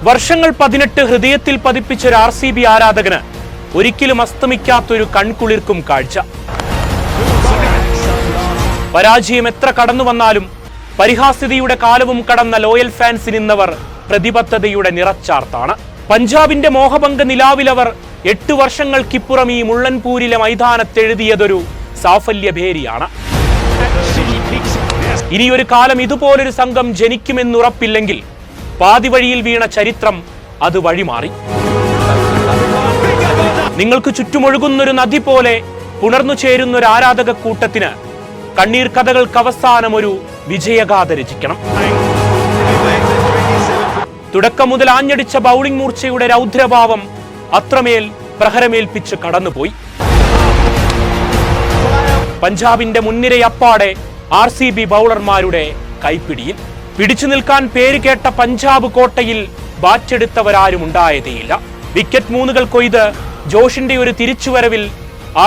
വർഷങ്ങൾ 18 ഹൃദയത്തിൽ പതിപ്പിച്ചൊരു RCB ആരാധകന് ഒരിക്കലും അസ്തമിക്കാത്തൊരു കൺകുളിർക്കും കാഴ്ച. പരാജയം എത്ര കടന്നു വന്നാലും പരിഹാസ്യതയുടെ കാലവും കടന്ന ലോയൽ ഫാൻസിന് ഇന്നവർ പ്രതിബദ്ധതയുടെ നിറച്ചാർത്താണ്. പഞ്ചാബിന്റെ മോഹഭംഗ നിലാവിലവർ 8 വർഷങ്ങൾക്കിപ്പുറം ഈ മുള്ളൻപൂരിലെ മൈതാനത്തെഴുതിയതൊരു സാഫല്യഭേരിയാണ്. ഇനിയൊരു കാലം ഇതുപോലൊരു സംഘം ജനിക്കുമെന്നുറപ്പില്ലെങ്കിൽ പാതിവഴിയിൽ വീണ ചരിത്രം അത് വഴിമാറി. നിങ്ങൾക്ക് ചുറ്റുമൊഴുകുന്നൊരു നദി പോലെ പുണർന്നു ചേരുന്നൊരു ആരാധക കൂട്ടത്തിന് കണ്ണീർ കഥകൾക്ക് അവസാനം ഒരു വിജയഗാഥ രചിക്കണം. തുടക്കം മുതൽ ആഞ്ഞടിച്ച ബൗളിംഗ് മൂർച്ചയുടെ രൗദ്രഭാവം അത്രമേൽ പ്രഹരമേൽപ്പിച്ച് കടന്നുപോയി. പഞ്ചാബിന്റെ മുൻനിരയപ്പാടെ RCB ബൗളർമാരുടെ കൈപ്പിടിയിൽ പിടിച്ചു നിൽക്കാൻ പേര് കേട്ട പഞ്ചാബ് കോട്ടയിൽ ബാറ്റെടുത്തവരാരും ഉണ്ടായതേയില്ല. വിക്കറ്റ് 3 കൊയ്ത് ജോഷിന്റെ ഒരു തിരിച്ചുവരവിൽ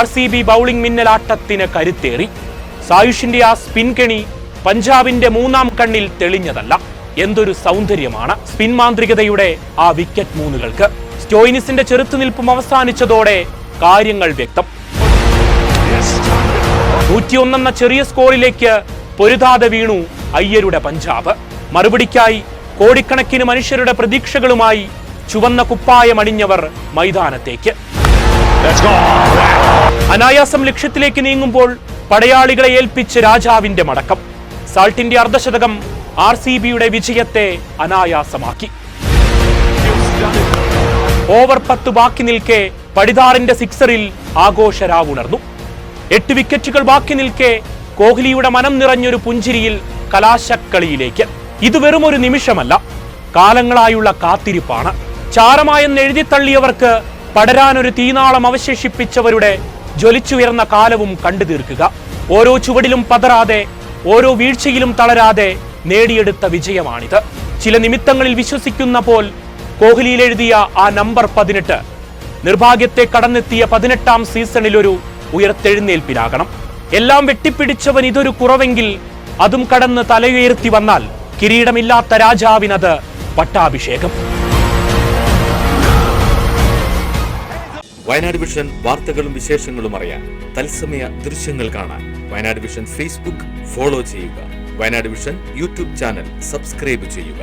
RCB ബൗളിംഗ് മിന്നലാട്ടത്തിന് കരുത്തേറി. സായുഷിന്റെ ആ സ്പിൻ കെണി പഞ്ചാബിന്റെ 3ാം കണ്ണിൽ തെളിഞ്ഞതല്ല. എന്തൊരു സൗന്ദര്യമാണ് സ്പിൻ മാന്ത്രികതയുടെ ആ വിക്കറ്റ് 3 സ്റ്റോയിനിസിന്റെ ചെറുത്തുനിൽപ്പും അവസാനിച്ചതോടെ കാര്യങ്ങൾ വ്യക്തം. 101 എന്ന ചെറിയ സ്കോറിലേക്ക് പൊരുതാതെ വീണു അയ്യരുടെ പഞ്ചാബ്. മറുപടിക്കായി കോടിക്കണക്കിന് മനുഷ്യരുടെ പ്രതീക്ഷകളുമായി ചുവന്ന കുപ്പായമണിഞ്ഞവർ മൈതാനത്തേക്ക്. അനായാസം ലക്ഷ്യത്തിലേക്ക് നീങ്ങുമ്പോൾ പടയാളികളെ ഏൽപ്പിച്ച് രാജാവിന്റെ മടക്കം. സാൾട്ടിന്റെ അർദ്ധശതകം RCBയുടെ വിജയത്തെ അനായാസമാക്കി. ഓവർ 10 ബാക്കി നിൽക്കെ പടിതാറിന്റെ സിക്സറിൽ ആഘോഷരാവുണർന്നു. 8 വിക്കറ്റുകൾ ബാക്കി നിൽക്കെ കോഹ്ലിയുടെ മനം നിറഞ്ഞൊരു പുഞ്ചിരിയിൽ കലാശക്കളിയിലേക്ക്. ഇത് വെറും ഒരു നിമിഷമല്ല, കാലങ്ങളായുള്ള കാത്തിരിപ്പാണ്. ചാരമായെന്ന് എഴുതി തള്ളിയവർക്ക് പടരാനൊരു തീനാളം അവശേഷിപ്പിച്ചവരുടെ ജ്വലിച്ചുയർന്ന കാലവും കണ്ടു തീർക്കുക. ഓരോ ചുവടിലും പതറാതെ, ഓരോ വീഴ്ചയിലും തളരാതെ നേടിയെടുത്ത വിജയമാണിത്. ചില നിമിത്തങ്ങളിൽ വിശ്വസിക്കുന്ന പോൽ കോഹ്ലിയിൽ എഴുതിയ ആ നമ്പർ 18 നിർഭാഗ്യത്തെ കടന്നെത്തിയ 18ാം സീസണിലൊരു ഉയർത്തെഴുന്നേൽപ്പിനാകണം. എല്ലാം വെട്ടിപ്പിടിച്ചവൻ ഇതൊരു കുറവെങ്കിൽ അതും കടന്ന് തലയുയർത്തി വന്നാൽ കിരീടമില്ലാത്ത രാജാവിനത് പട്ടാഭിഷേകം. വയനാട് വിഷൻ വാർത്തകളും വിശേഷങ്ങളും അറിയാൻ തത്സമയ ദൃശ്യങ്ങൾ കാണാൻ വയനാട് വിഷൻ ഫേസ്ബുക്ക് ഫോളോ ചെയ്യുക. Wayanad vision YouTube channel subscribe ചെയ്യുക.